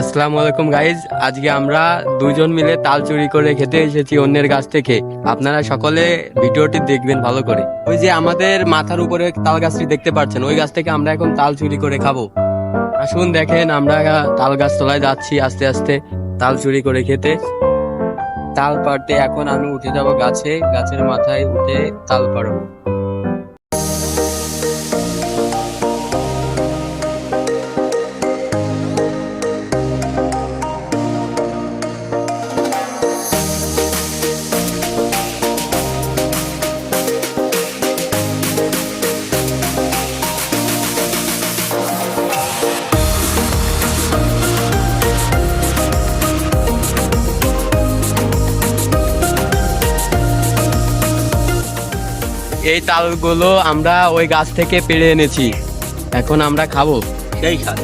আসসালামু আলাইকুম গাইজ, আজকে আমরা দুজন মিলে তাল চুরি করে খেতে এসেছি অন্যের গাছ থেকে। আপনারা সকলে ভিডিওটি দেখবেন ভালো করে। ওই যে আমাদের মাথার উপরে তাল গাছটি দেখতে পাচ্ছেন, ওই গাছ থেকে আমরা এখন তাল চুরি করে খাবো। আসুন দেখেন, আমরা তাল গাছ তলায় যাচ্ছি আস্তে আস্তে তাল চুরি করে খেতে। তাল পাড়তে এখন আমি উঠে যাব গাছে, গাছের মাথায় উঠে তাল পাড়বো। এই তালগুলো আমরা ওই গাছ থেকে পেড়ে এনেছি, এখন আমরা খাবো। সেই স্বাদ।